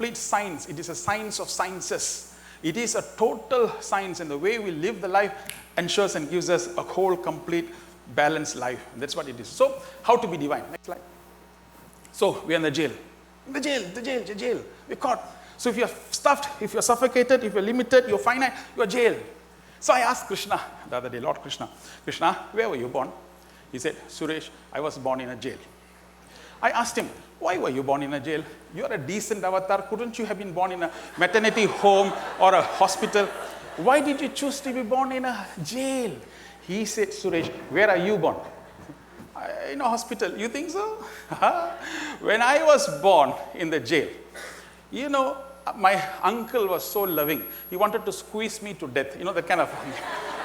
complete science. It is a science of sciences. It is a total science, and the way we live the life ensures and gives us a whole, complete, balanced life. And that's what it is. So, how to be divine? Next slide. So, we are in the jail. In the jail. We're caught. So, if you're stuffed, if you're suffocated, if you're limited, you're finite, you're jailed. So, I asked Krishna the other day, Lord Krishna, where were you born? He said, Suresh, I was born in a jail. I asked him, why were you born in a jail? You're a decent avatar. Couldn't you have been born in a maternity home or a hospital? Why did you choose to be born in a jail? He said, Suresh, where are you born? In a hospital. You think so? When I was born in the jail, you know, my uncle was so loving. He wanted to squeeze me to death. You know, that kind of...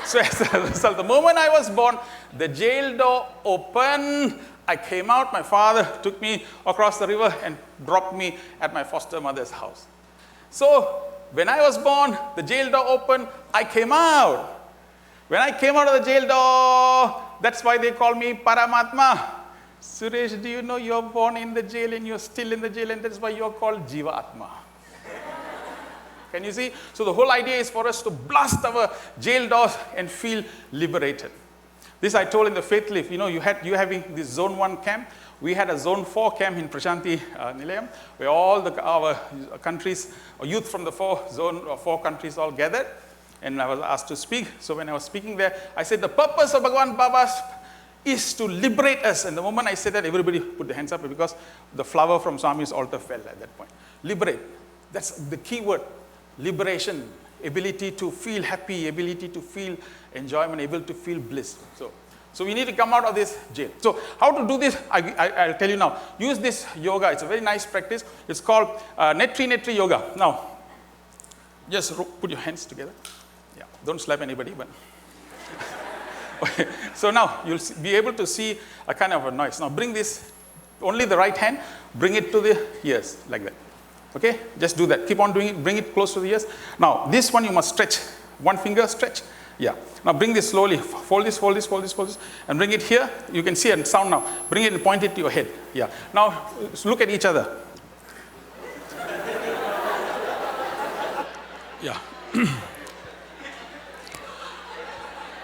So as a result, the moment I was born, the jail door opened. I came out, my father took me across the river and dropped me at my foster mother's house. So, when I was born, the jail door opened, I came out. When I came out of the jail door, that's why they call me Paramatma. Suresh, do you know you're born in the jail and you're still in the jail, and that's why you're called ZYAF. Can you see? So the whole idea is for us to blast our jail doors and feel liberated. This I told in the Faith Lift. You know, you having this Zone 1 camp. We had a Zone 4 camp in Prashanti Nilayam, where all our countries, or youth from the Zone 4 countries all gathered. And I was asked to speak. So when I was speaking there, I said the purpose of Bhagavan Baba's is to liberate us. And the moment I said that, everybody put their hands up because the flower from Swami's altar fell at that point. Liberate. That's the key word. Liberation. Ability to feel happy, ability to feel enjoyment, able to feel bliss. So we need to come out of this jail. So how to do this? I'll tell you now. Use this yoga. It's a very nice practice. It's called Netri yoga. Now, just put your hands together. Yeah, don't slap anybody, but... Okay. So now you'll be able to see a kind of a noise. Now bring this, only the right hand, bring it to the ears, like that. Okay, just do that. Keep on doing it. Bring it close to the ears. Now, this one you must stretch. One finger stretch. Yeah. Now, bring this slowly. Fold this, and bring it here. You can see and sound now. Bring it and point it to your head. Yeah. Now, look at each other. Yeah.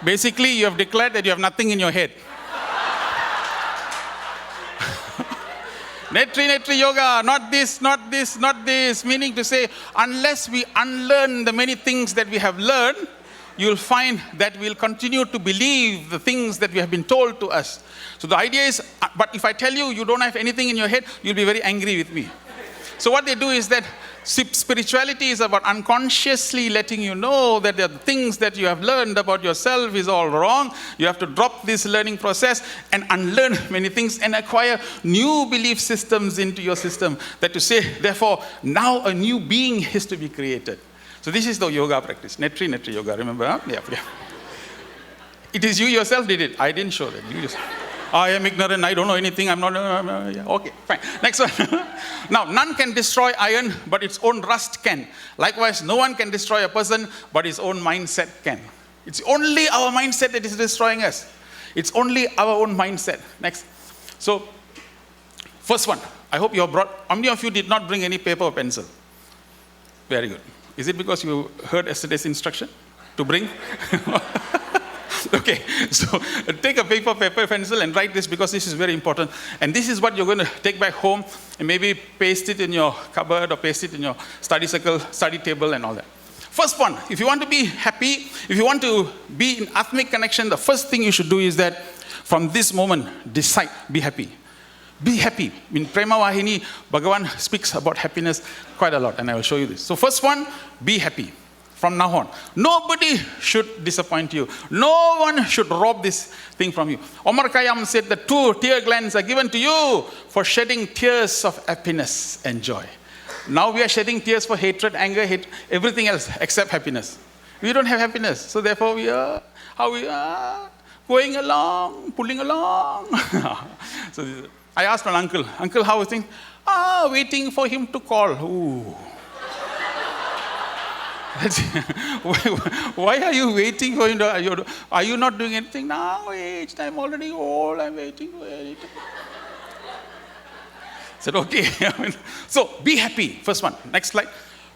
Basically, you have declared that you have nothing in your head. Netri yoga, not this, meaning to say, unless we unlearn the many things that we have learned, you'll find that we'll continue to believe the things that we have been told to us. So the idea is, but if I tell you, you don't have anything in your head, you'll be very angry with me. So what they do is that spirituality is about unconsciously letting you know that the things that you have learned about yourself is all wrong. You have to drop this learning process and unlearn many things and acquire new belief systems into your system. That to say, therefore, now a new being is to be created. So this is the yoga practice. Netri yoga, remember? Huh? Yeah. It is you yourself did it. I didn't show that. You just... I am ignorant, I don't know anything, I'm not... Yeah, okay, fine. Next one. Now, none can destroy iron, but its own rust can. Likewise, no one can destroy a person, but his own mindset can. It's only our mindset that is destroying us. It's only our own mindset. Next. So, first one. I hope you have brought... How many of you did not bring any paper or pencil? Very good. Is it because you heard yesterday's instruction to bring? Okay, so take a paper, pencil, and write this because this is very important. And this is what you're going to take back home and maybe paste it in your cupboard or paste it in your study circle, study table and all that. First one, if you want to be happy, if you want to be in Atmic connection, the first thing you should do is that from this moment, decide, be happy. Be happy. In Prema Vahini, Bhagavan speaks about happiness quite a lot, and I will show you this. So first one, be happy. From now on, nobody should disappoint you. No one should rob this thing from you. Omar Khayyam said that 2 tear glands are given to you for shedding tears of happiness and joy. Now we are shedding tears for hatred, anger, hate, everything else except happiness. We don't have happiness. So therefore we are, how we are going along, pulling along. So I asked my uncle, how is things? Waiting for him to call. Ooh. Why are you waiting for him? Are you not doing anything? No, wait, I'm already old, I'm waiting for anything. said, okay. So be happy. First one. Next slide.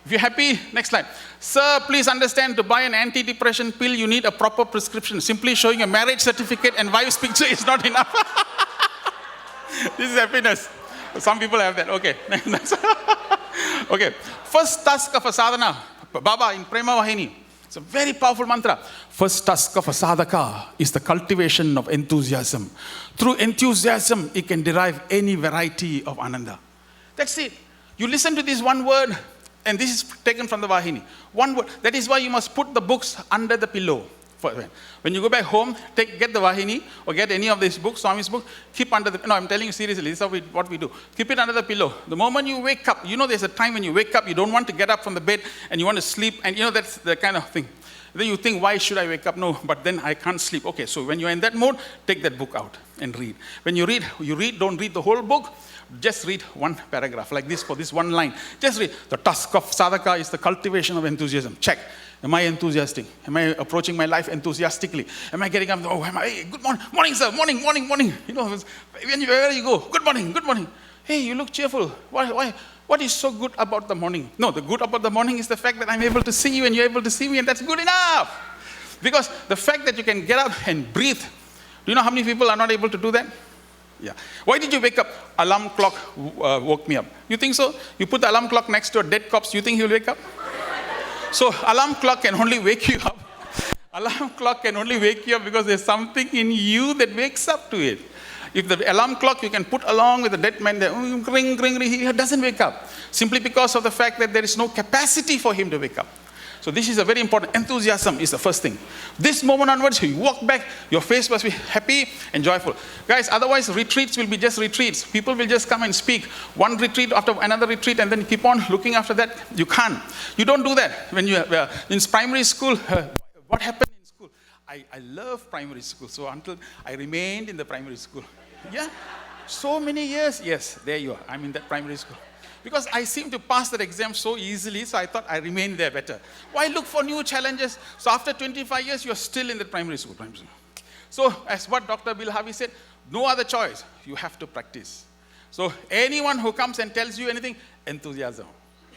If you're happy, next slide. Sir, please understand, to buy an anti-depression pill, you need a proper prescription. Simply showing a marriage certificate and wife's picture is not enough. This is happiness. Some people have that. Okay. Okay. First task of a sadhana, Baba in Prema Vahini. It's a very powerful mantra. First task of a sadhaka is the cultivation of enthusiasm. Through enthusiasm, it can derive any variety of ananda. That's it. You listen to this one word, and this is taken from the Vahini. One word. That is why you must put the books under the pillow. When you go back home, get the Vahini or get any of these books, Swami's book, keep under the... No, I'm telling you seriously, this is what we do. Keep it under the pillow. The moment you wake up, there's a time when you wake up, you don't want to get up from the bed and you want to sleep, and that's the kind of thing. Then you think, why should I wake up? No, but then I can't sleep. Okay, so when you're in that mode, take that book out and read. When you read, don't read the whole book. Just read one paragraph, like this, for this one line. Just read. The task of sadhaka is the cultivation of enthusiasm. Check. Am I enthusiastic? Am I approaching my life enthusiastically? Am I getting up? Oh, hey, good morning. Morning, sir. Morning. Wherever you go, good morning. Hey, you look cheerful. Why? What is so good about the morning? No, the good about the morning is the fact that I'm able to see you and you're able to see me, and that's good enough. Because the fact that you can get up and breathe. Do you know how many people are not able to do that? Yeah. Why did you wake up? Alarm clock woke me up. You think so? You put the alarm clock next to a dead corpse, you think he'll wake up? So alarm clock can only wake you up. Alarm clock can only wake you up because there's something in you that wakes up to it. If the alarm clock you can put along with the dead man, ring, he doesn't wake up. Simply because of the fact that there is no capacity for him to wake up. So this is a very important. Enthusiasm is the first thing. This moment onwards, you walk back, your face must be happy and joyful. Guys, otherwise retreats will be just retreats. People will just come and speak. One retreat after another retreat, and then keep on looking after that. You can't. You don't do that. When you in primary school, what happened in school? I love primary school. So until I remained in the primary school. Yeah. So many years. Yes, there you are. I'm in that primary school. Because I seem to pass that exam so easily, so I thought I remained there better. Why look for new challenges? So after 25 years, you're still in the primary school. So as what Dr. Bill Harvey said, no other choice. You have to practice. So anyone who comes and tells you anything, enthusiasm.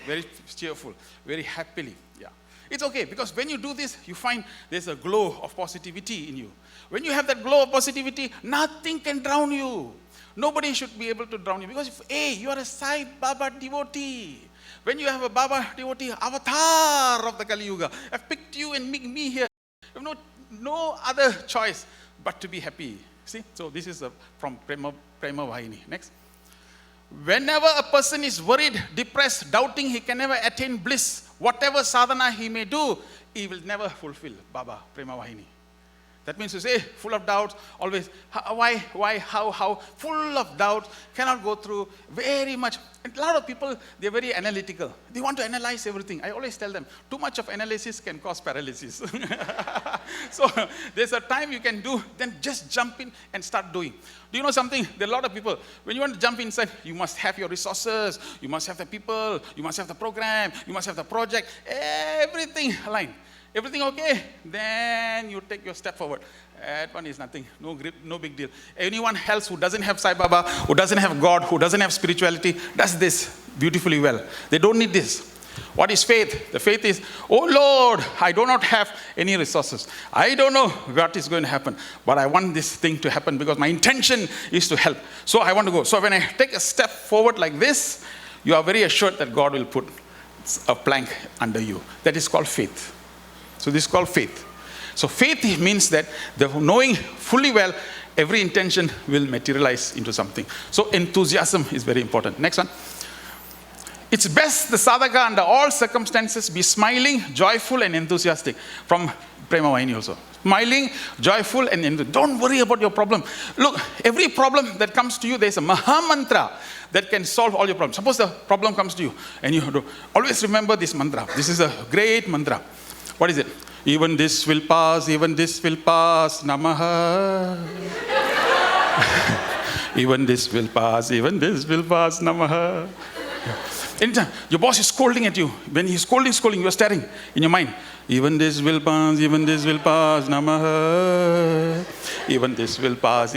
Very cheerful, very happily. Yeah. It's okay, because when you do this, you find there's a glow of positivity in you. When you have that glow of positivity, nothing can drown you. Nobody should be able to drown you, because you are a Sai Baba devotee. When you have a Baba devotee, avatar of the Kali Yuga, I've picked you and me here. You have no other choice but to be happy. See, so this is from Prema Vahini. Next. Whenever a person is worried, depressed, doubting he can never attain bliss, whatever sadhana he may do, he will never fulfill. Baba, Prema Vahini. That means to say, full of doubts, always, why, how, full of doubts, cannot go through very much. And a lot of people, they're very analytical. They want to analyze everything. I always tell them, too much of analysis can cause paralysis. So there's a time you can do, then just jump in and start doing. Do you know something? There are a lot of people, when you want to jump inside, you must have your resources, you must have the people, you must have the program, you must have the project, everything aligned. Everything okay? Then you take your step forward. That one is nothing, no grip, no big deal. Anyone else who doesn't have Sai Baba, who doesn't have God, who doesn't have spirituality, does this beautifully well. They don't need this. What is faith? The faith is, oh Lord, I do not have any resources. I don't know what is going to happen, but I want this thing to happen because my intention is to help. So I want to go. So when I take a step forward like this, you are very assured that God will put a plank under you. That is called faith. So this is called faith. So faith means that the knowing fully well every intention will materialize into something. So enthusiasm is very important. Next one. It's best the sadhaka under all circumstances be smiling, joyful and enthusiastic. From Prema Vahini also. Smiling, joyful and enthusiastic. Don't worry about your problem. Look, every problem that comes to you, there's a Maha Mantra that can solve all your problems. Suppose the problem comes to you and you have to always remember this mantra. This is a great mantra. What is it? Even this will pass, Namaha. Even this will pass, Namaha. Anytime your boss is scolding at you, when he's scolding, you are staring in your mind. Even this will pass, Namaha. Even this will pass,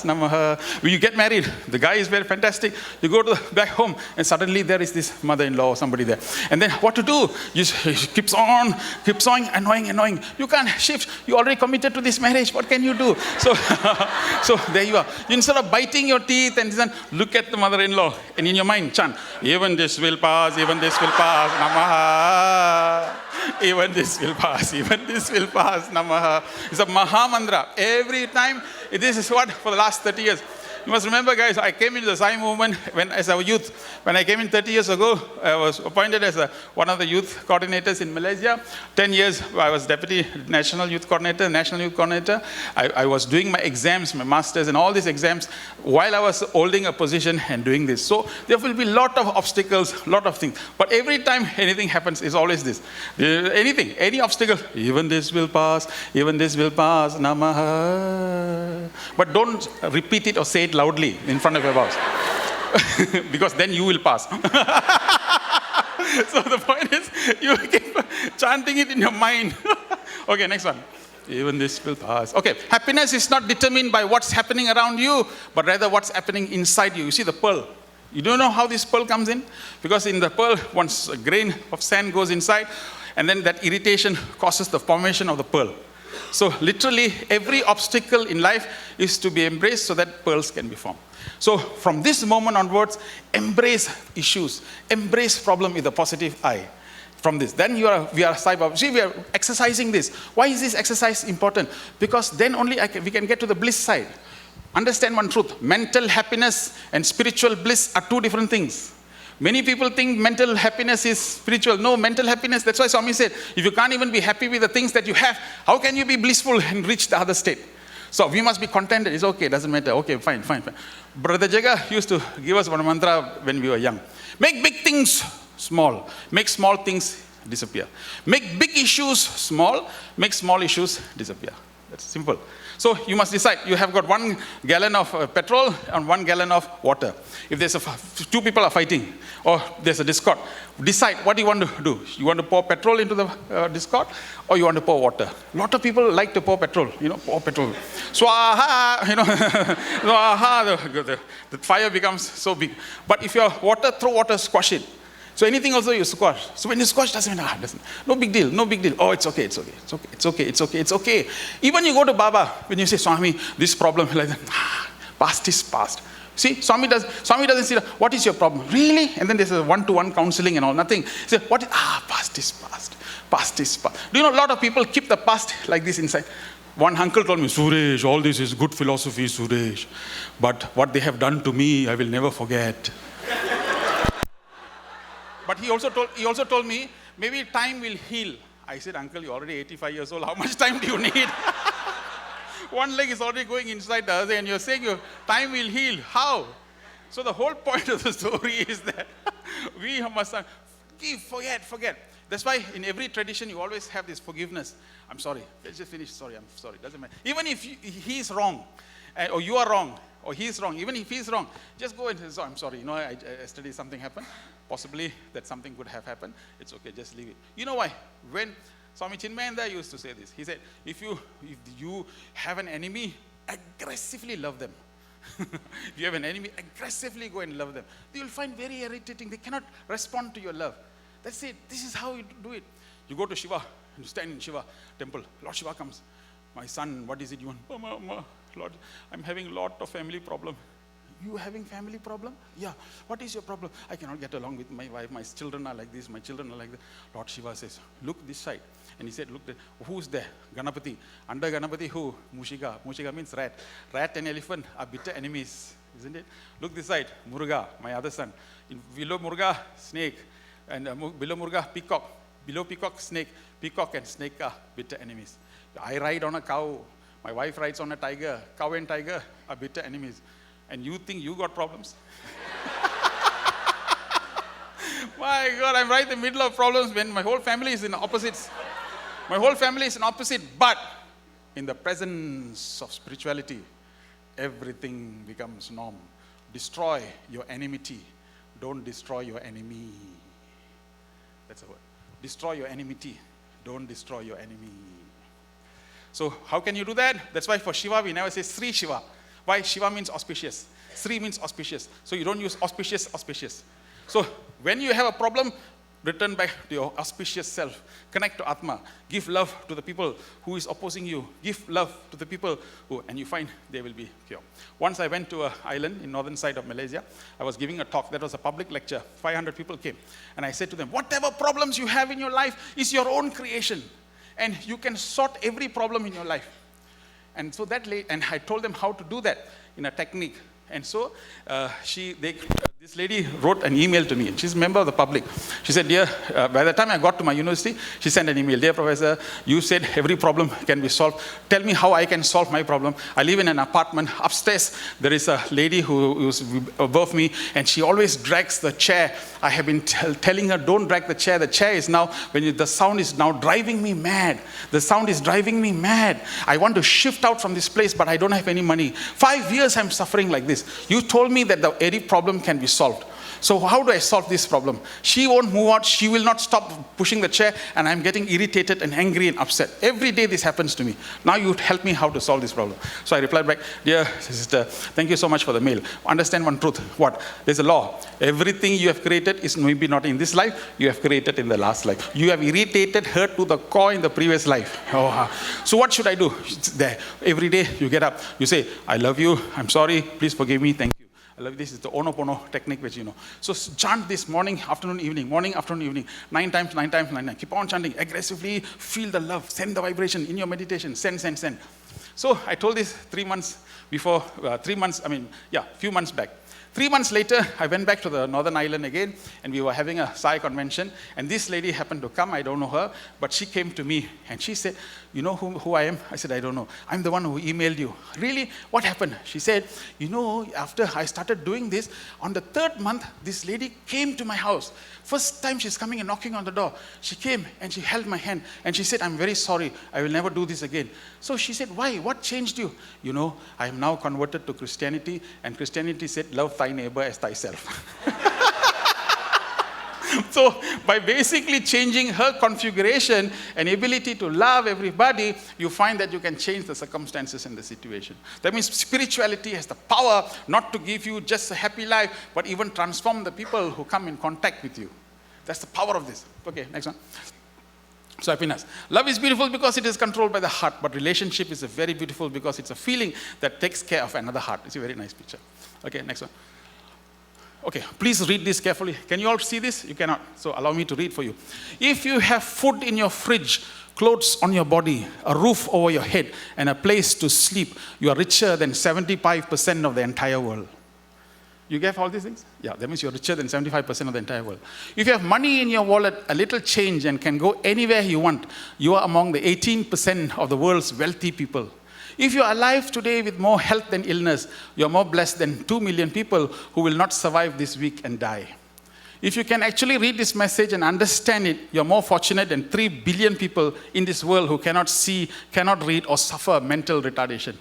Namaha. When you get married, the guy is very fantastic. You go to back home, and suddenly there is this mother-in-law or somebody there. And then what to do? He keeps on, annoying. You can't shift. You already committed to this marriage. What can you do? So, so there you are. Instead of biting your teeth and look at the mother-in-law, and in your mind chant, even this will pass, Namaha. Even this will pass, Namaha. It's a Maha Mantra. Every time, this is what, for the last 30 years. You must remember, guys, I came into the Sai movement as a youth. When I came in 30 years ago, I was appointed as one of the youth coordinators in Malaysia. 10 years, I was deputy national youth coordinator. I was doing my exams, my masters, and all these exams while I was holding a position and doing this. So there will be a lot of obstacles, lot of things. But every time anything happens, it's always this. Any obstacle, even this will pass, Namaha. But don't repeat it or say it loudly in front of your boss. Because then you will pass. So the point is, you keep chanting it in your mind. Okay, next one. Even this will pass. Okay, happiness is not determined by what's happening around you, but rather what's happening inside you. You see the pearl. You don't know how this pearl comes in? Because in the pearl, once a grain of sand goes inside, and then that irritation causes the formation of the pearl. So literally, every obstacle in life is to be embraced so that pearls can be formed. So from this moment onwards, embrace issues, embrace problem with a positive eye. From this, then we are Sai Baba. See, we are exercising this. Why is this exercise important? Because then only we can get to the bliss side. Understand one truth: mental happiness and spiritual bliss are two different things. Many people think mental happiness is spiritual. No, mental happiness, that's why Swami said, if you can't even be happy with the things that you have, how can you be blissful and reach the other state? So we must be contented. It's okay, doesn't matter. Okay, fine. Brother Jaga used to give us one mantra when we were young. Make big things small. Make small things disappear. Make big issues small. Make small issues disappear. That's simple. So you must decide. You have got 1 gallon of petrol and 1 gallon of water. If there's two people are fighting, or there's a discord, decide what you want to do. You want to pour petrol into the discord, or you want to pour water. A lot of people like to pour petrol. Pour petrol. Swaha. Swaha. The fire becomes so big. But if you're water, throw water, squash it. So anything also you squash. So when you squash, doesn't matter. No big deal. Oh, it's okay. Even you go to Baba, when you say, Swami, this problem, like that, past is past. See, Swami doesn't say, what is your problem? Really? And then there's a one-to-one counseling and all, nothing. He says, what is, past is past. Past is past. Do you know a lot of people keep the past like this inside? One uncle told me, Suresh, all this is good philosophy, Suresh. But what they have done to me, I will never forget. But he also told me, maybe time will heal. I said, uncle, you're already 85 years old. How much time do you need? One leg is already going inside the other, and you're saying your time will heal. How? So the whole point of the story is that we must forget. That's why in every tradition you always have this forgiveness. I'm sorry. Let's just finish. Sorry, I'm sorry. Doesn't matter. Even if he's wrong, or you are wrong, or he's wrong, even if he's wrong, just go and say, I'm sorry. Yesterday something happened. Possibly that something could have happened. It's okay, just leave it. You know why? When Swami Chinmayanda used to say this, he said, if you have an enemy, aggressively love them. If you have an enemy, aggressively go and love them. They will find very irritating. They cannot respond to your love. That's it. This is how you do it. You go to Shiva, you stand in Shiva temple. Lord Shiva comes. My son, what is it you want? Mama, Lord, I'm having a lot of family problem. You having family problem? Yeah. What is your problem? I cannot get along with my wife. My children are like this. My children are like that. Lord Shiva says, look this side. And he said, look, who's there? Ganapati. Under Ganapati, who? Mushika. Mushika means rat. Rat and elephant are bitter enemies, isn't it? Look this side. Muruga, my other son. Below Muruga, snake. And below Muruga, peacock. Below peacock, snake. Peacock and snake are bitter enemies. I ride on a cow. My wife rides on a tiger. Cow and tiger are bitter enemies. And you think you got problems? My God, I'm right in the middle of problems when my whole family is in opposites. My whole family is in opposite. But in the presence of spirituality, everything becomes norm. Destroy your enmity. don't destroy your enemy. That's the word. Destroy your enmity. Don't destroy your enemy. So how can you do that? That's why for Shiva, we never say Sri Shiva. Why? Shiva means auspicious. Sri means auspicious. So you don't use auspicious. So when you have a problem, return back to your auspicious self. Connect to Atma. Give love to the people who is opposing you. Give love to the people and you find they will be cured. Once I went to an island in northern side of Malaysia. I was giving a talk. That was a public lecture. 500 people came. And I said to them, whatever problems you have in your life is your own creation. And you can sort every problem in your life. And so and I told them how to do that in a technique. And so this lady wrote an email to me. And she's a member of the public. She said, dear, by the time I got to my university, she sent an email. Dear Professor, you said every problem can be solved. Tell me how I can solve my problem. I live in an apartment. Upstairs, there is a lady who is above me, and she always drags the chair. I have been telling her, don't drag the chair. The chair is now, the sound is now driving me mad. The sound is driving me mad. I want to shift out from this place, but I don't have any money. 5 years I'm suffering like this. You told me that every problem can be solved. So how do I solve this problem? She won't move out. She will not stop pushing the chair, and I'm getting irritated and angry and upset. Every day this happens to me. Now you help me how to solve this problem. So I replied back, dear sister, thank you so much for the mail. Understand one truth. What? There's a law. Everything you have created is maybe not in this life. You have created in the last life. You have irritated her to the core in the previous life. So what should I do? There. Every day you get up. You say, I love you. I'm sorry. Please forgive me. Thank you. I love this. Is the Ho'oponopono technique which you know. So chant this morning, afternoon, evening. 9 times. Keep on chanting aggressively. Feel the love. Send the vibration in your meditation. Send. So I told this 3 months before, few months back. 3 months later, I went back to the northern island again, and we were having a Sai convention, and this lady happened to come. I don't know her, but she came to me, and she said, you know who I am? I said, I don't know. I'm the one who emailed you. Really? What happened? She said, after I started doing this, on the 3rd month, this lady came to my house. First time she's coming and knocking on the door. She came, and she held my hand, and she said, I'm very sorry. I will never do this again. So she said, why? What changed you? I am now converted to Christianity, and Christianity said, love thy neighbor as thyself. So by basically changing her configuration and ability to love everybody, you find that you can change the circumstances in the situation. That means spirituality has the power not to give you just a happy life, but even transform the people who come in contact with you. That's the power of this. Okay, next one. So happiness. Love is beautiful because it is controlled by the heart, but relationship is very beautiful because it's a feeling that takes care of another heart. It's a very nice picture. Okay, next one. Okay, please read this carefully. Can you all see this? You cannot. So allow me to read for you. If you have food in your fridge, clothes on your body, a roof over your head, and a place to sleep, you are richer than 75% of the entire world. You get all these things? Yeah, that means you're richer than 75% of the entire world. If you have money in your wallet, a little change, and can go anywhere you want, you are among the 18% of the world's wealthy people. If you are alive today with more health than illness, you are more blessed than 2 million people who will not survive this week and die. If you can actually read this message and understand it, you're more fortunate than 3 billion people in this world who cannot see, cannot read, or suffer mental retardation.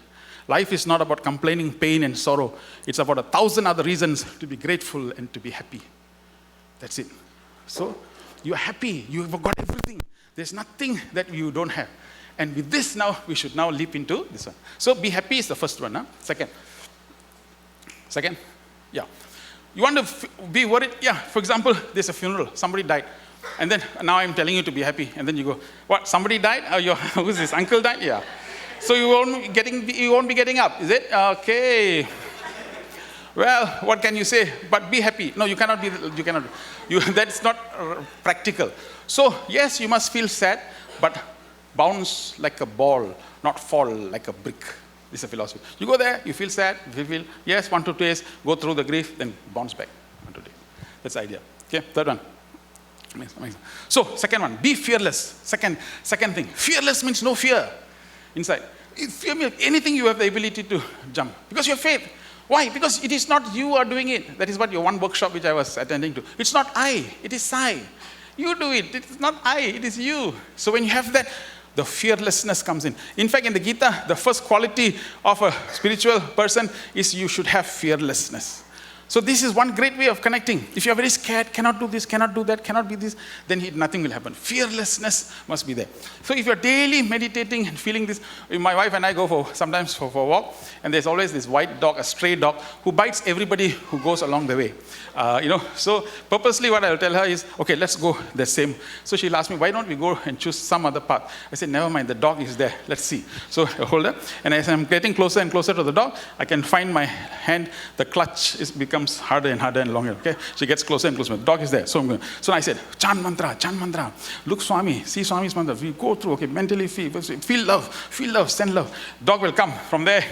Life is not about complaining, pain, and sorrow. It's about 1,000 other reasons to be grateful and to be happy. That's it. So, you're happy. You've got everything. There's nothing that you don't have. And with this now, we should now leap into this one. So, be happy is the first one. Huh? Second? Yeah. You want to be worried? Yeah. For example, there's a funeral. Somebody died. And then, now I'm telling you to be happy. And then you go, what? Somebody died? Who's this? Uncle died? Yeah. So you won't be getting up, is it? Okay. Well, what can you say? But be happy. No, you cannot. That's not practical. So, yes, you must feel sad, but bounce like a ball, not fall like a brick. This is a philosophy. You go there, you feel sad, you feel, yes, 1 to 2 days, go through the grief, then bounce back 1 to 2 days. That's the idea. Okay, third one. So, second one, be fearless. Second thing, fearless means no fear inside. Fear means anything you have the ability to jump. Because you have faith. Why? Because it is not you are doing it. That is what your one workshop which I was attending to. It's not I, it is Sai. You do it. It's not I, it is you. So when you have that, the fearlessness comes in. In fact, in the Gita, the first quality of a spiritual person is you should have fearlessness. So this is one great way of connecting. If you're very scared, cannot do this, cannot do that, cannot be this, then nothing will happen. Fearlessness must be there. So if you're daily meditating and feeling this, my wife and I go sometimes for a walk, and there's always this white dog, a stray dog, who bites everybody who goes along the way. So purposely what I'll tell her is, okay, let's go the same. So she'll ask me, why don't we go and choose some other path? I said, never mind, the dog is there, let's see. So I hold her, and as I'm getting closer and closer to the dog, I can find my hand, the clutch becomes harder and harder and longer, okay? She gets closer and closer. The dog is there. So I said, chant mantra. Look Swami, see Swami's mantra. We go through, okay, mentally feel love, send love. Dog will come. From there,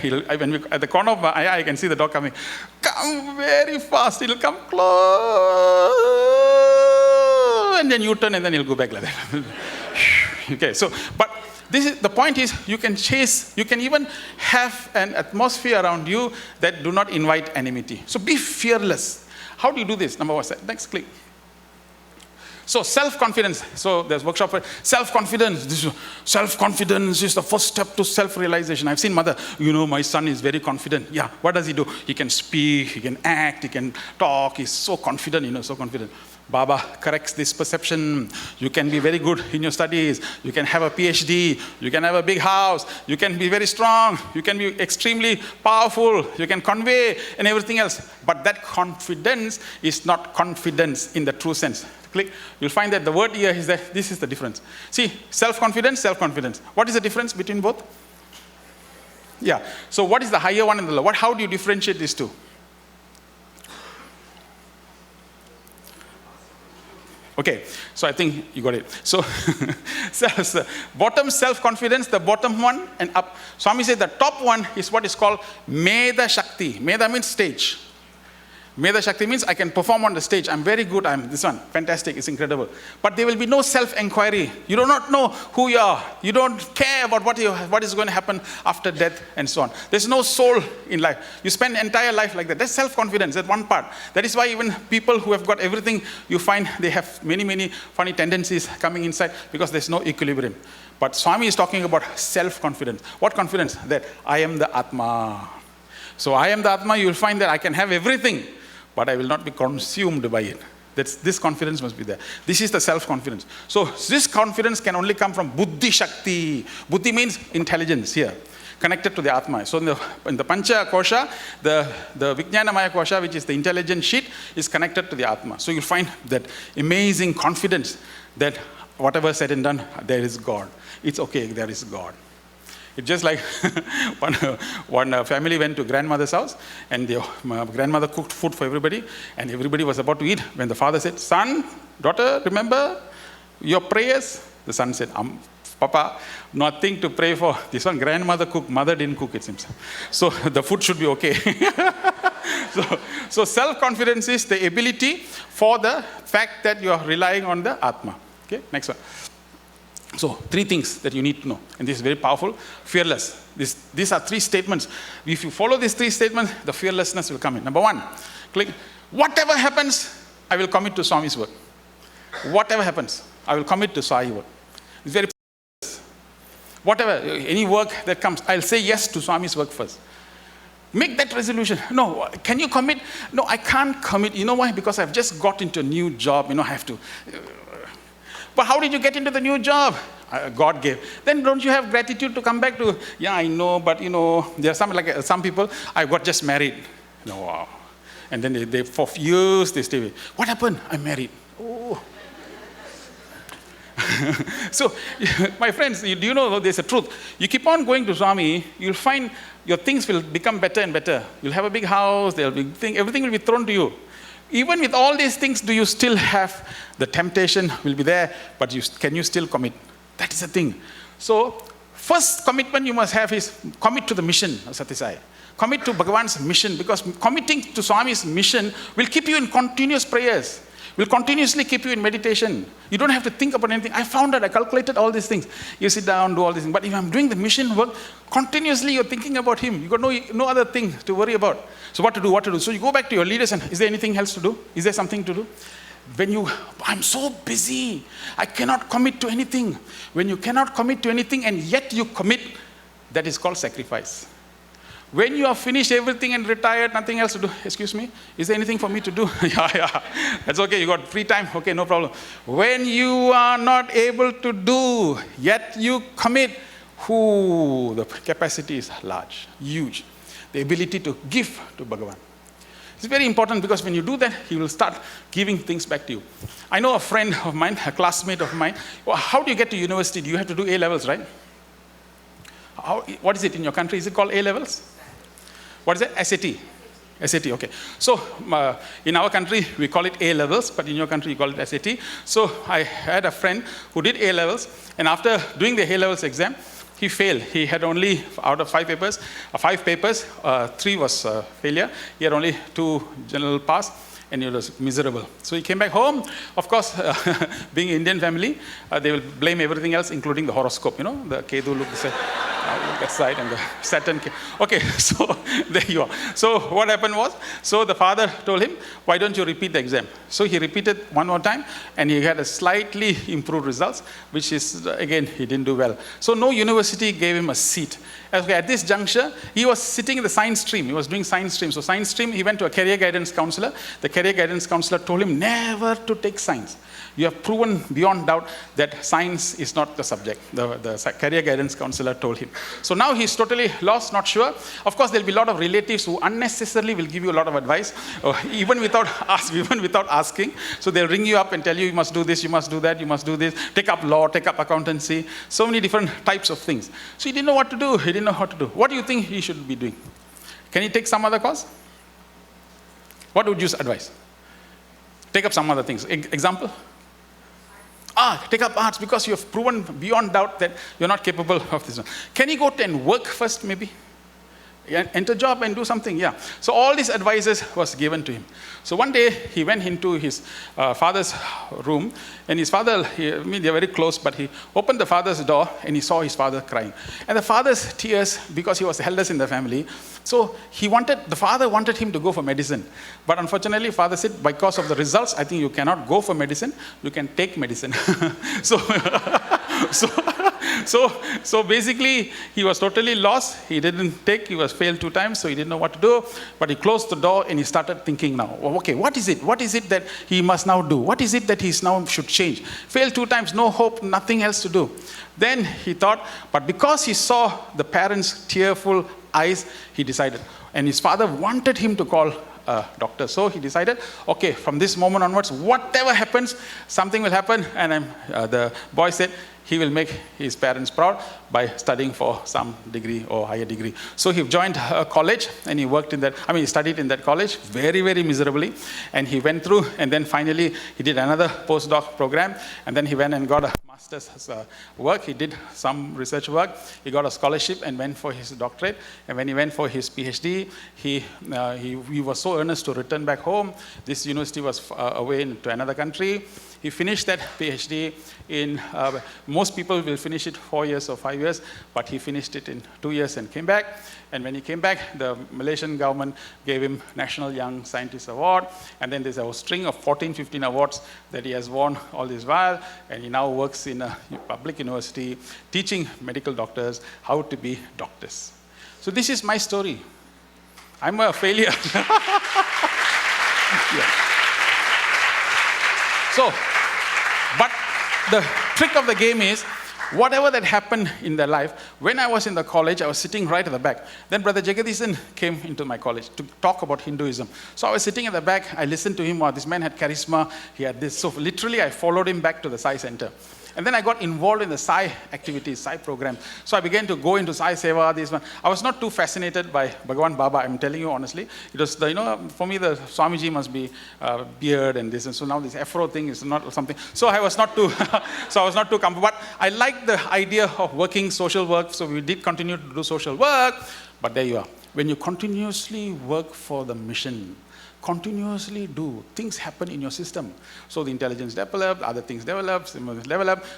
at the corner of my eye, I can see the dog coming. Come very fast. He'll come close. And then you turn and then he'll go back like that. Okay, so, but the point is, you can chase, you can even have an atmosphere around you that do not invite enmity. So be fearless. How do you do this? Number one, next click. So self-confidence. So there's workshop for self-confidence. Self-confidence is the first step to self-realization. I've seen mother, my son is very confident. Yeah, what does he do? He can speak, he can act, he can talk. He's so confident, so confident. Baba corrects this perception. You can be very good in your studies. You can have a PhD. You can have a big house. You can be very strong. You can be extremely powerful. You can convey and everything else. But that confidence is not confidence in the true sense. Click. You'll find that the word here is that this is the difference. See, self-confidence. What is the difference between both? Yeah. So what is the higher one and the lower? How do you differentiate these two? Okay, so I think you got it. So, bottom self-confidence, the bottom one, and up. Swami said the top one is what is called Meda Shakti. Meda means stage. Meda Shakti means I can perform on the stage. I'm very good. I'm this one. Fantastic. It's incredible. But there will be no self-inquiry. You do not know who you are. You don't care about what is going to happen after death and so on. There's no soul in life. You spend entire life like that. That's self-confidence. That's one part. That is why even people who have got everything, you find they have many, many funny tendencies coming inside because there's no equilibrium. But Swami is talking about self-confidence. What confidence? That I am the Atma. So I am the Atma. You will find that I can have everything, but I will not be consumed by it. This confidence must be there. This is the self-confidence. So this confidence can only come from Buddhi Shakti. Buddhi means intelligence here, connected to the Atma. So in the Pancha Kosha, the Vijnanamaya Kosha, which is the intelligent sheet, is connected to the Atma. So you'll find that amazing confidence that whatever said and done, there is God. It's okay, there is God. It's just like one family went to grandmother's house, and the grandmother cooked food for everybody, and everybody was about to eat when the father said, son, daughter, remember your prayers? The son said, Papa, nothing to pray for. This one grandmother cooked, mother didn't cook, it seems. So the food should be okay. So self-confidence is the ability for the fact that you are relying on the Atma. Okay, next one. So, 3 things that you need to know. And this is very powerful. Fearless. These are 3 statements. If you follow these 3 statements, the fearlessness will come in. Number 1, click. Whatever happens, I will commit to Swami's work. Whatever happens, I will commit to Swami's work. It's very whatever, any work that comes, I'll say yes to Swami's work first. Make that resolution. No, can you commit? No, I can't commit. You know why? Because I've just got into a new job. I have to. But how did you get into the new job? God gave. Then don't you have gratitude to come back to, yeah, I know, but there are some people, I got just married. Wow. And then they for years, they stay with. What happened? I'm married. Oh. So, my friends, do you know there's a truth? You keep on going to Swami, you'll find your things will become better and better. You'll have a big house, everything will be thrown to you. Even with all these things, do you still have the temptation will be there, but can you still commit? That is the thing. So, first commitment you must have is commit to the mission of Satisai. Commit to Bhagavan's mission, because committing to Swami's mission will keep you in continuous prayers, will continuously keep you in meditation. You don't have to think about anything. I found out, I calculated all these things. You sit down, do all these things. But if I'm doing the mission work, continuously you're thinking about him. You've got no other thing to worry about. So what to do? So you go back to your leaders and, is there anything else to do? Is there something to do? I'm so busy, I cannot commit to anything. When you cannot commit to anything and yet you commit, that is called sacrifice. When you have finished everything and retired, nothing else to do. Excuse me, is there anything for me to do? Yeah, that's okay, you got free time. Okay, no problem. When you are not able to do, yet you commit, the capacity is large, huge. The ability to give to Bhagavan. It's very important because when you do that, he will start giving things back to you. I know a friend of mine, a classmate of mine. Well, how do you get to university? Do you have to do A levels, right? What is it in your country? Is it called A levels? What is it? SAT. SAT, okay. So in our country, we call it A levels, but in your country, you call it SAT. So I had a friend who did A levels, and after doing the A levels exam, he failed. He had only, out of 5 papers, 3 was failure. He had only 2 general pass, and he was miserable. So he came back home. Of course, being an Indian family, they will blame everything else, including the horoscope. You know, the Kedu look that side, and the Saturn. Okay, so there you are. So what happened was, so the father told him, why don't you repeat the exam? So he repeated one more time, and he had a slightly improved results, which is, again, he didn't do well. So no university gave him a seat. Okay, at this juncture, he was sitting in the science stream. He was doing science stream. So science stream, he went to a career guidance counselor. The career guidance counselor told him never to take science. You have proven beyond doubt that science is not the subject. The career guidance counselor told him. So now he's totally lost, not sure. Of course, there'll be a lot of relatives who unnecessarily will give you a lot of advice, even without asking. So they'll ring you up and tell you, you must do this, you must do that, you must do this. Take up law, take up accountancy. So many different types of things. So he didn't know what to do. He didn't know what to do. What do you think he should be doing? Can he take some other course? What would you advise? Take up some other things. Example? Take up arts because you have proven beyond doubt that you're not capable of this one. Can he go and work first, maybe? Enter job and do something, yeah. So all these advices was given to him. So one day he went into his father's room, and his father, they're very close, but he opened the father's door and he saw his father crying. And the father's tears, because he was the eldest in the family, so the father wanted him to go for medicine. But unfortunately, father said, because of the results, I think you cannot go for medicine, you can take medicine. So basically, he was totally lost. He didn't take, he was failed 2 times, so he didn't know what to do. But he closed the door and he started thinking now, okay, what is it? What is it that he must now do? What is it that he now should change? Failed 2 times, no hope, nothing else to do. Then he thought, but because he saw the parents' tearful eyes, he decided. And his father wanted him to call a doctor. So he decided, okay, from this moment onwards, whatever happens, something will happen. And the boy said, he will make his parents proud by studying for some degree or higher degree. So he joined a college and he worked in that, he studied in that college very, very miserably. And he went through, and then finally he did another postdoc program. And then he went and got a master's work. He did some research work. He got a scholarship and went for his doctorate. And when he went for his PhD, he was so earnest to return back home. This university was away to another country. He finished that PhD in, most people will finish it 4 years or 5 years, but he finished it in 2 years and came back. And when he came back, the Malaysian government gave him National Young Scientist Award. And then there's a string of 14, 15 awards that he has won all this while. And he now works in a public university, teaching medical doctors how to be doctors. So this is my story. I'm a failure. Yeah. So, but the trick of the game is, whatever that happened in their life, when I was in the college, I was sitting right at the back. Then Brother Jagadishan came into my college to talk about Hinduism. So I was sitting at the back, I listened to him, this man had charisma, he had this. So literally I followed him back to the Sai Center. And then I got involved in the Sai activities, Sai program. So I began to go into Sai Seva, this one. I was not too fascinated by Bhagavan Baba, I'm telling you honestly. It was, for me, the Swamiji must be beard and this. And so now this Afro thing is not something. So I was not too, comfortable. But I liked the idea of working social work. So we did continue to do social work. But there you are. When you continuously work for the mission, continuously do, things happen in your system. So the intelligence developed, other things developed,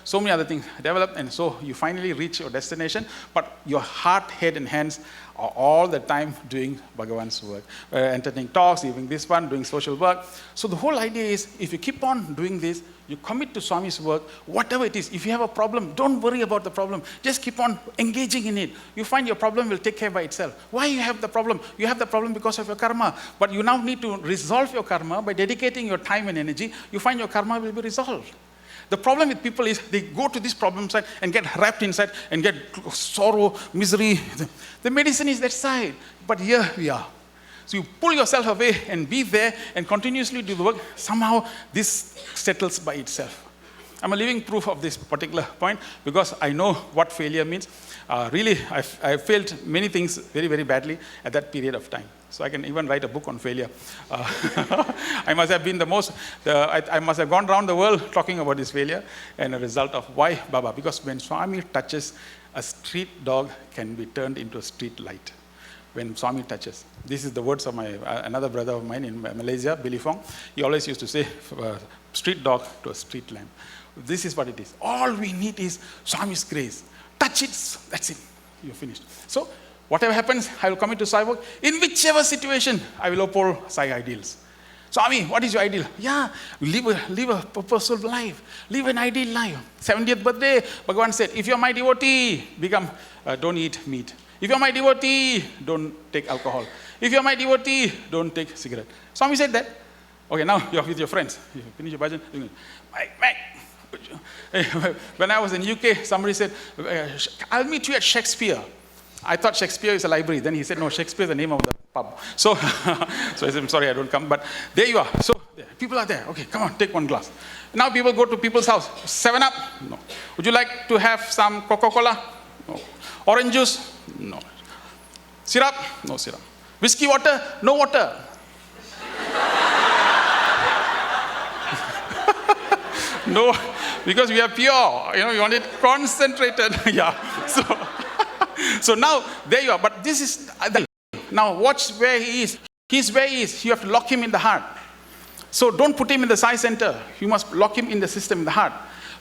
so many other things developed, and so you finally reach your destination, but your heart, head, and hands all the time doing Bhagavan's work, entertaining talks, giving this one, doing social work. So the whole idea is, if you keep on doing this, you commit to Swami's work, whatever it is. If you have a problem, don't worry about the problem. Just keep on engaging in it. You find your problem will take care by itself. Why you have the problem? You have the problem because of your karma. But you now need to resolve your karma by dedicating your time and energy. You find your karma will be resolved. The problem with people is they go to this problem side and get wrapped inside and get sorrow, misery. The medicine is that side. But here we are. So you pull yourself away and be there and continuously do the work. Somehow this settles by itself. I'm a living proof of this particular point because I know what failure means. Really, I failed many things very, very badly at that period of time. So I can even write a book on failure. I must have been I must have gone around the world talking about this failure and a result of why Baba. Because when Swami touches, a street dog can be turned into a street light. When Swami touches. This is the words of another brother of mine in Malaysia, Billy Fong. He always used to say, street dog to a street lamb. This is what it is. All we need is Swami's grace. Touch it, that's it. You're finished. So, whatever happens, I will commit to Sai work. In whichever situation, I will uphold Sai ideals. Swami, what is your ideal? Yeah, live a purposeful life. Live an ideal life. 70th birthday, Bhagavan said, if you're my devotee, don't eat meat. If you're my devotee, don't take alcohol. If you're my devotee, don't take cigarette. Swami said that. Okay, now you're with your friends. You finish your bhajan. Mike. When I was in UK, somebody said, I'll meet you at Shakespeare. I thought Shakespeare is a library. Then he said, no, Shakespeare is the name of the pub. So I said, I'm sorry, I don't come. But there you are. So people are there. Okay, come on, take one glass. Now people go to people's house. 7-Up? No. Would you like to have some Coca-Cola? No. Orange juice? No. Syrup? No syrup. Whiskey water? No water. No, because we are pure. You want it concentrated. Yeah. So now, there you are. But this is, now watch where he is. He's where he is. You have to lock him in the heart. So don't put him in the Sai center. You must lock him in the system, in the heart.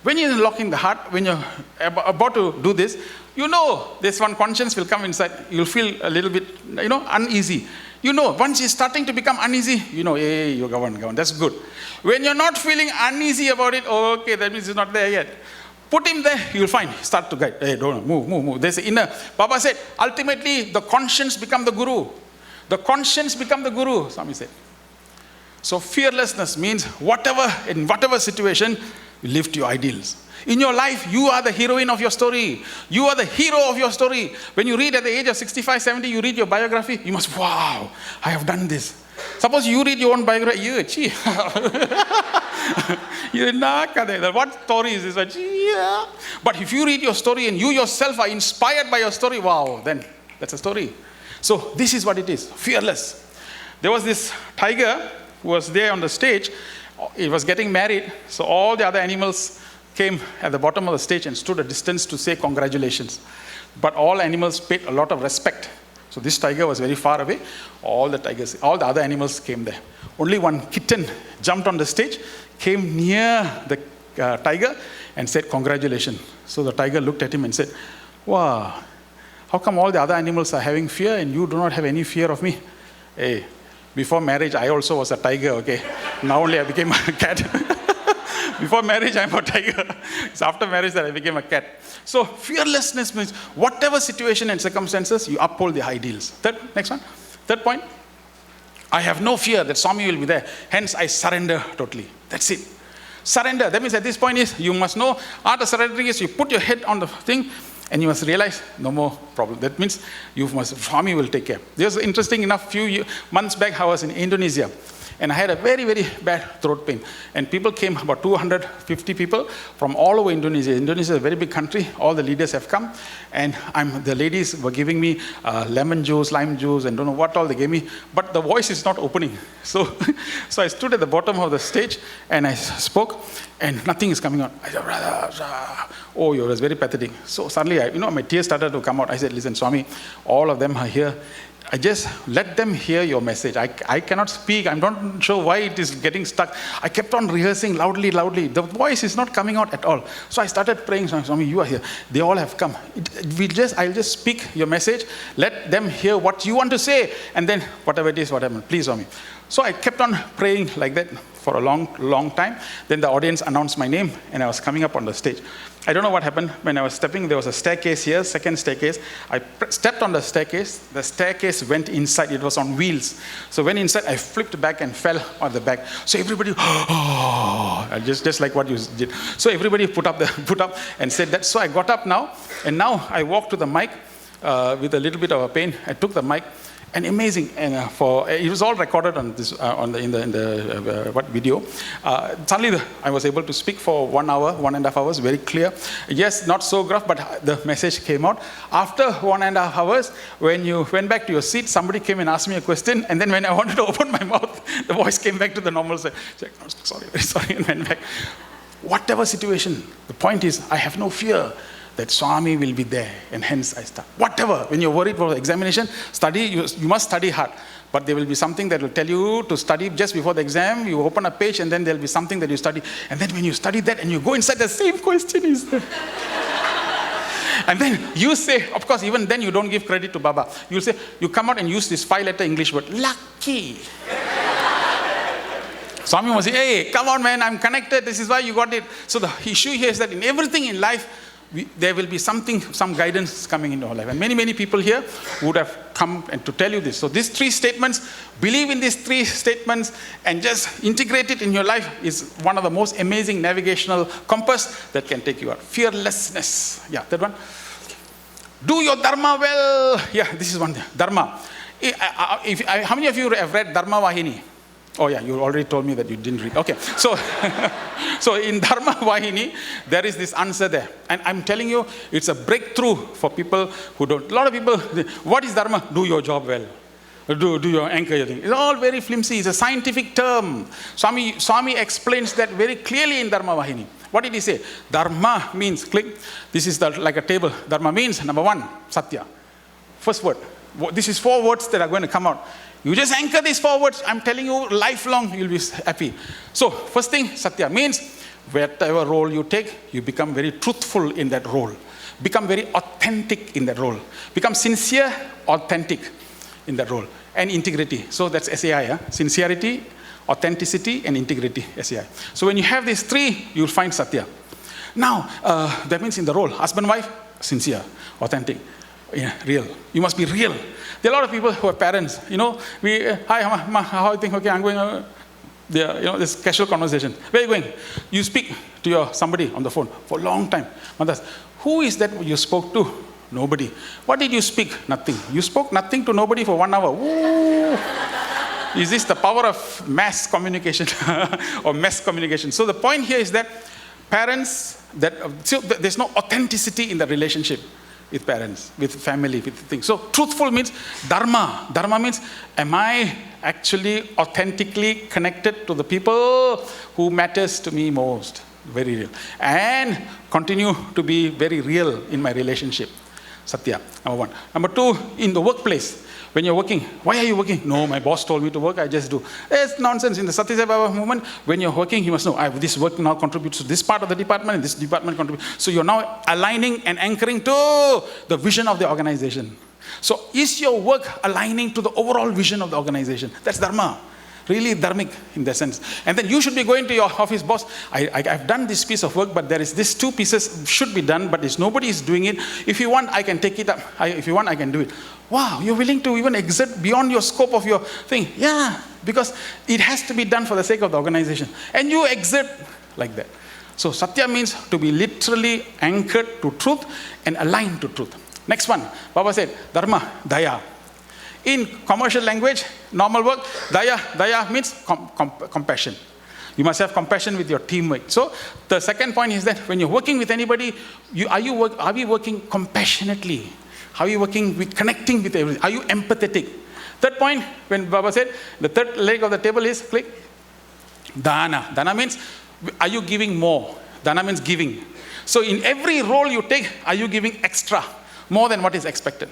When you're locking the heart, when you're about to do this, this one conscience will come inside. You'll feel a little bit, uneasy. Once you're starting to become uneasy, hey, you're governed. That's good. When you're not feeling uneasy about it, okay, that means it's not there yet. Put him there, you'll find, start to guide. Hey, don't move. There's the inner. Baba said, ultimately, the conscience become the guru. The conscience become the guru, Swami said. So fearlessness means in whatever situation, you live to your ideals. In your life, you are the heroine of your story. You are the hero of your story. When you read at the age of 65, 70, you read your biography, you must, wow, I have done this. Suppose you read your own biography, what story is this? Yeah. But if you read your story and you yourself are inspired by your story, wow, then that's a story. So this is what it is, fearless. There was this tiger who was there on the stage. He was getting married, so all the other animals came at the bottom of the stage and stood a distance to say congratulations. But all animals paid a lot of respect. So this tiger was very far away. All the other animals came there. Only one kitten jumped on the stage, came near the tiger and said congratulations. So the tiger looked at him and said, wow, how come all the other animals are having fear and you do not have any fear of me? Hey, before marriage, I also was a tiger, okay? Now only I became a cat. Before marriage, I'm a tiger. It's after marriage that I became a cat. So fearlessness means whatever situation and circumstances, you uphold the ideals. Next one. Third point. I have no fear that Swami will be there. Hence, I surrender totally. That's it. Surrender. That means at this point is, you must know, art of surrendering is you put your head on the thing and you must realize no more problem. That means Swami will take care. There's interesting enough, few months back, I was in Indonesia. And I had a very, very bad throat pain. And people came, about 250 people from all over Indonesia. Indonesia is a very big country. All the leaders have come. And the ladies were giving me lemon juice, lime juice, and don't know what all they gave me. But the voice is not opening. So I stood at the bottom of the stage and I spoke and nothing is coming out. I said, oh, it was very pathetic. So suddenly, my tears started to come out. I said, listen, Swami, all of them are here. I just let them hear your message. I cannot speak. I'm not sure why it is getting stuck. I kept on rehearsing loudly. The voice is not coming out at all. So I started praying, Swami, you are here. They all have come. I'll just speak your message. Let them hear what you want to say. And then whatever it is, whatever. Please, Swami. So I kept on praying like that for a long time. Then the audience announced my name and I was coming up on the stage. I don't know what happened. When I was stepping, there was a staircase here, second staircase. I stepped on the staircase went inside. It was on wheels. So when inside, I flipped back and fell on the back. So everybody, just like what you did. So everybody put up and said that. So I got up now, and now I walked to the mic with a little bit of a pain. I took the mic. And amazing, and it was all recorded on this in the video. Suddenly, I was able to speak for 1 hour, 1.5 hours, very clear. Yes, not so gruff, but the message came out. After 1.5 hours, when you went back to your seat, somebody came and asked me a question, and then when I wanted to open my mouth, the voice came back to the normal side. Like, oh, sorry, very sorry, and went back. Whatever situation, the point is, I have no fear that Swami will be there, and hence I start. Whatever, when you're worried for the examination, study, you must study hard. But there will be something that will tell you to study just before the exam. You open a page and then there will be something that you study. And then when you study that and you go inside, the same question is there. And then you say, of course, even then you don't give credit to Baba. You'll say, you come out and use this 5-letter English word, lucky. Swami must say, hey, come on man, I'm connected, this is why you got it. So the issue here is that in everything in life, there will be some guidance coming into our life. And many people here would have come and to tell you this. So these 3 statements, believe in these 3 statements and just integrate it in your life is one of the most amazing navigational compass that can take you out. Fearlessness. Yeah, that one. Do your dharma well. Yeah, this is one. Dharma. How many of you have read Dharma Vahini? Oh yeah, you already told me that you didn't read. Okay, so so in Dharma Vahini, there is this answer there. And I'm telling you, it's a breakthrough for people who don't. A lot of people, what is Dharma? Do your job well. Do your anchor your thing. It's all very flimsy. It's a scientific term. Swami explains that very clearly in Dharma Vahini. What did he say? Dharma means, click, this is like a table. Dharma means, number 1, Satya. First word. This is 4 words that are going to come out. You just anchor these 4 words. I'm telling you, lifelong, you'll be happy. So, first thing, Satya means, whatever role you take, you become very truthful in that role. Become very authentic in that role. Become sincere, authentic in that role. And integrity. So, that's SAI. Sincerity, authenticity, and integrity, SAI. So, when you have these 3, you'll find Satya. Now, that means in the role, husband, wife, sincere, authentic. Yeah, real. You must be real. There are a lot of people who are parents. You know, hi, ma, how are you think? Okay, I'm going. This casual conversation. Where are you going? You speak to somebody on the phone for a long time. Matas, who is that you spoke to? Nobody. What did you speak? Nothing. You spoke nothing to nobody for 1 hour. Ooh. Is this the power of mass communication or mass communication? So the point here is that parents, there's no authenticity in the relationship with parents, with family, with things. So truthful means dharma. Dharma means, am I actually authentically connected to the people who matters to me most? Very real. And continue to be very real in my relationship. Satya, number 1. Number 2, in the workplace. When you're working, why are you working? No, my boss told me to work, I just do. It's nonsense. In the Satya Sai Baba movement, when you're working, you must know, this work now contributes to this part of the department, and this department contributes. So you're now aligning and anchoring to the vision of the organization. So is your work aligning to the overall vision of the organization? That's dharma. Really dharmic in that sense. And then you should be going to your office, boss, I've done this piece of work, but there is these 2 pieces should be done, but nobody is doing it. If you want, I can take it up. If you want, I can do it. Wow, you're willing to even exert beyond your scope of your thing. Yeah, because it has to be done for the sake of the organization. And you exert like that. So Satya means to be literally anchored to truth and aligned to truth. Next one, Baba said, Dharma, Daya. In commercial language, normal work, Daya means compassion. You must have compassion with your teammate. So the second point is that when you're working with anybody, are we working compassionately? How are you working with connecting with everything? Are you empathetic? Third point, when Baba said, the third leg of the table is, click, Dana. Dana means, are you giving more? Dana means giving. So in every role you take, are you giving extra? more than what is expected.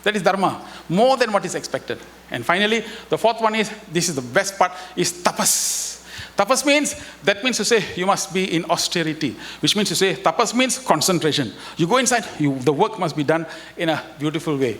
That is dharma, more than what is expected. And finally, the fourth one is, this is the best part, is tapas. Tapas means, that means to say you must be in austerity, which means to say, tapas means concentration. You go inside, the work must be done in a beautiful way.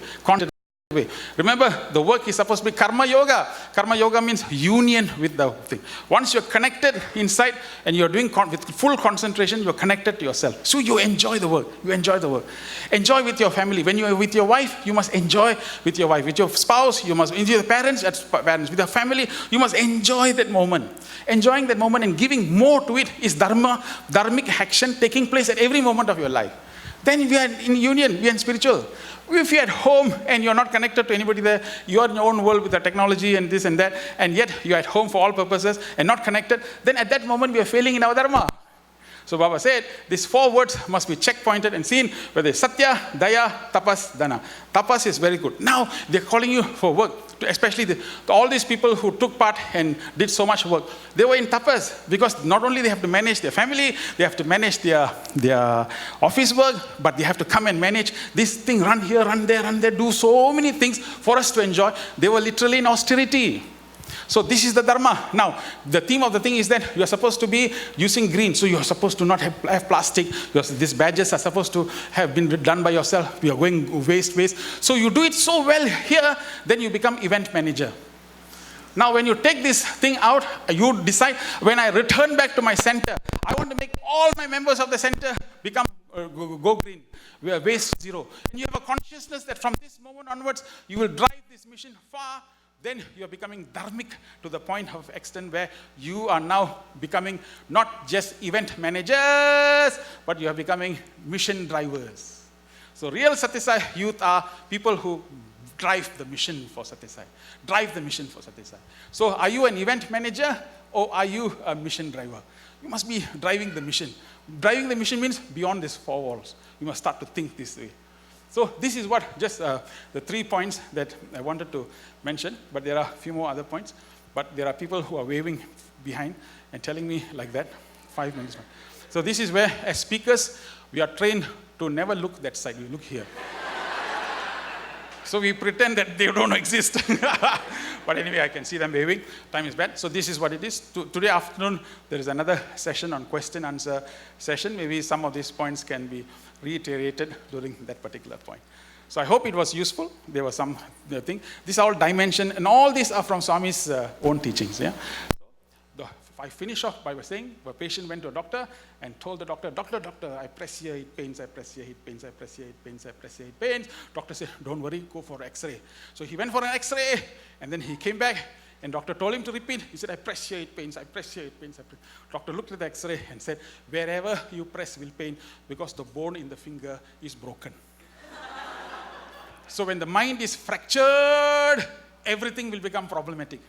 Way. Remember, the work is supposed to be karma yoga. Karma yoga means union with the thing. Once you're connected inside and you're doing with full concentration, you're connected to yourself. So you enjoy the work. You enjoy the work. Enjoy with your family. When you're with your wife, you must enjoy with your wife. With your spouse, you must enjoy. With your parents, that's parents. With your family, you must enjoy that moment. Enjoying that moment and giving more to it is dharma, dharmic action taking place at every moment of your life. Then we are in union, we are in spiritual. If you're at home and you're not connected to anybody there, you're in your own world with the technology and this and that, and yet you're at home for all purposes and not connected, then at that moment we are failing in our dharma. So Baba said, these 4 words must be checkpointed and seen whether it's satya, daya, tapas, dana. Tapas is very good. Now they're calling you for work, especially all these people who took part and did so much work. They were in tapas because not only they have to manage their family, they have to manage their office work, but they have to come and manage this thing, run here, run there, do so many things for us to enjoy. They were literally in austerity. So this is the dharma. Now, the theme of the thing is that you're supposed to be using green. So you're supposed to not have plastic. These badges are supposed to have been done by yourself. You're going waste. So you do it so well here, then you become event manager. Now, when you take this thing out, you decide, when I return back to my center, I want to make all my members of the center become go green. We are waste zero. And you have a consciousness that from this moment onwards, you will drive this mission far. Then you are becoming dharmic to the point of extent where you are now becoming not just event managers, but you are becoming mission drivers. So real Satyasai youth are people who drive the mission for Satyasai. Drive the mission for Satyasai. So are you an event manager or are you a mission driver? You must be driving the mission. Driving the mission means beyond these 4 walls. You must start to think this way. So this is what just the 3 points that I wanted to mention, but there are a few more other points. But there are people who are waving behind and telling me like that, 5 minutes. So this is where, as speakers, we are trained to never look that side. We look here. So we pretend that they don't exist. But anyway, I can see them waving. Time is bad. So this is what it is. Today afternoon, there is another session on question answer session. Maybe some of these points can be reiterated during that particular point. So I hope it was useful. There was some thing. These are all dimension, and all these are from Swami's own teachings. Yeah. I finish off by saying, a patient went to a doctor and told the doctor, doctor, I press here, it pains, I press here, it pains, I press here, it pains, I press here, it pains. Doctor said, don't worry, go for X-ray. So he went for an X-ray, and then he came back, and doctor told him to repeat. He said, I press here, it pains, I press here, it pains, I press. Doctor looked at the X-ray and said, wherever you press will pain because the bone in the finger is broken. So when the mind is fractured, everything will become problematic.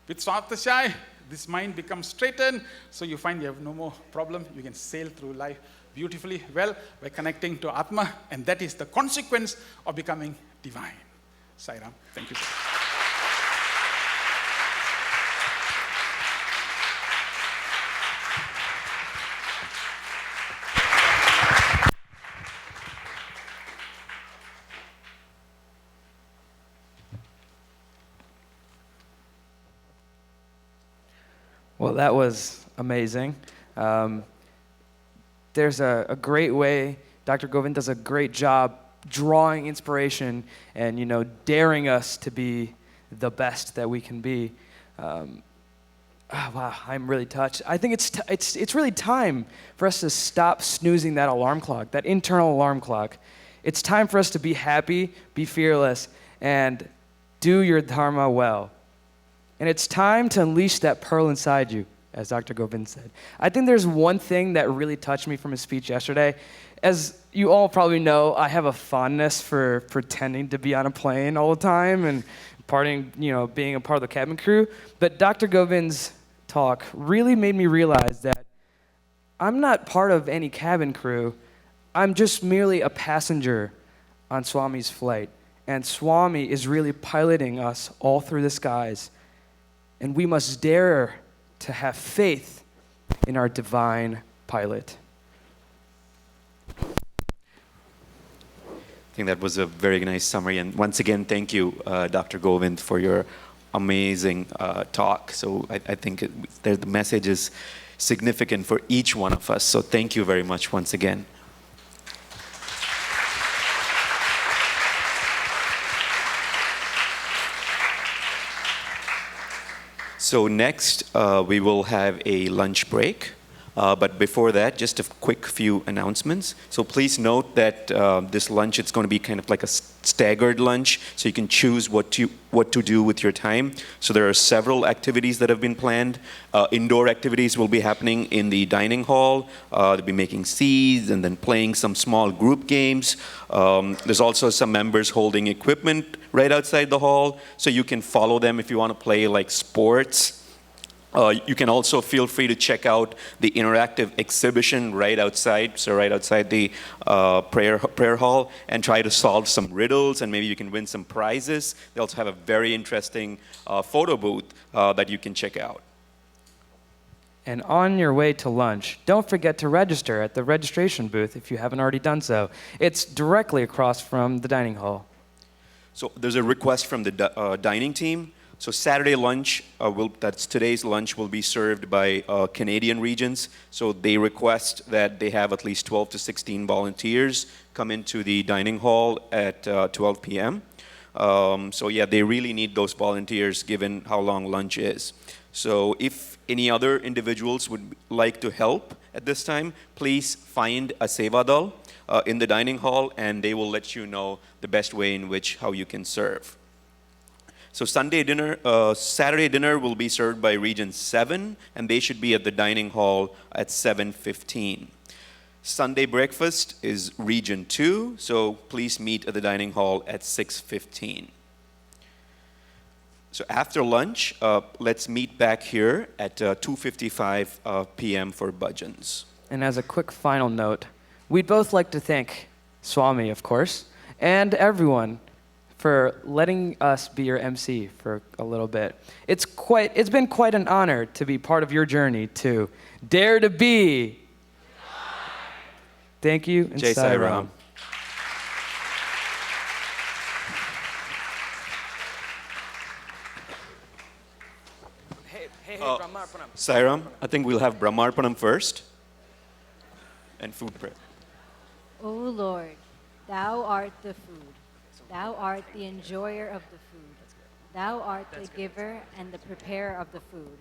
With Satyasai, this mind becomes straightened, so you find you have no more problem. You can sail through life beautifully well by connecting to Atma, and that is the consequence of becoming divine. Sai Ram. Thank you, sir. Well, that was amazing. There's a great way, Dr. Govind does a great job drawing inspiration and, daring us to be the best that we can be. Wow, I'm really touched. I think it's really time for us to stop snoozing that alarm clock, that internal alarm clock. It's time for us to be happy, be fearless, and do your dharma well. And it's time to unleash that pearl inside you, as Dr. Govind said. I think there's one thing that really touched me from his speech yesterday. As you all probably know, I have a fondness for pretending to be on a plane all the time and being a part of the cabin crew. But Dr. Govind's talk really made me realize that I'm not part of any cabin crew. I'm just merely a passenger on Swami's flight. And Swami is really piloting us all through the skies. And we must dare to have faith in our divine pilot. I think that was a very nice summary. And once again, thank you, Dr. Govind, for your amazing talk. So I think the message is significant for each one of us. So thank you very much once again. So next, we will have a lunch break. But before that, just a quick few announcements. So please note that this lunch, it's going to be kind of like a staggered lunch, so you can choose what to do with your time. So there are several activities that have been planned. Indoor activities will be happening in the dining hall. They'll be making seeds and then playing some small group games. There's also some members holding equipment right outside the hall, so you can follow them if you want to play like sports. You can also feel free to check out the interactive exhibition right outside, so right outside the prayer hall, and try to solve some riddles, and maybe you can win some prizes. They also have a very interesting photo booth that you can check out. And on your way to lunch, don't forget to register at the registration booth if you haven't already done so. It's directly across from the dining hall. So there's a request from the dining team. So Saturday lunch, that's today's lunch, will be served by Canadian regions. So they request that they have at least 12 to 16 volunteers come into the dining hall at 12 p.m. So yeah, they really need those volunteers given how long lunch is. So if any other individuals would like to help at this time, please find a Seva Dal in the dining hall, and they will let you know the best way in which how you can serve. So Saturday dinner will be served by Region 7, and they should be at the dining hall at 7:15. Sunday breakfast is Region 2, so please meet at the dining hall at 6:15. So after lunch, let's meet back here at 2:55 p.m. for bhajans. And as a quick final note, we'd both like to thank Swami, of course, and everyone for letting us be your MC for a little bit. It's been quite an honor to be part of your journey to dare to be. Thank you, and Jai Sai Ram. Hey, Brahmarpanam. Sairam, I think we'll have Brahmarpanam first and food prep. O Lord, Thou art the food. Thou art the enjoyer of the food. Thou art the giver and the preparer of the food.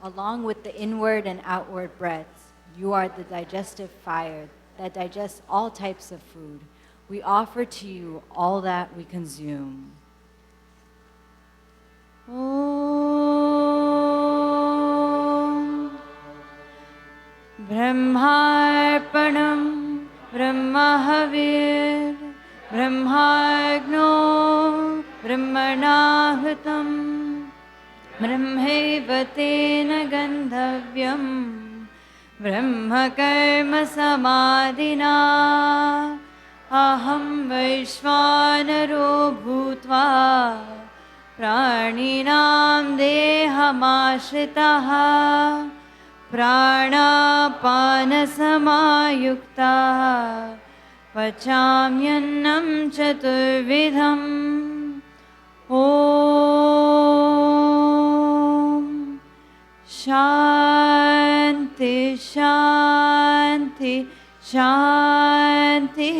Along with the inward and outward breaths, you are the digestive fire that digests all types of food. We offer to you all that we consume. Om Brahmarpanam Brahmahavir Brahmagno Brahmanahutam Brahmevatena Gandhavyam Brahmakarma Samadhina Aham Vaishvanaro Bhutva Praninam Dehamashritaha Pranapana Samayukta Pachamyannam Chaturvidham Om Shanti Shanti Shanti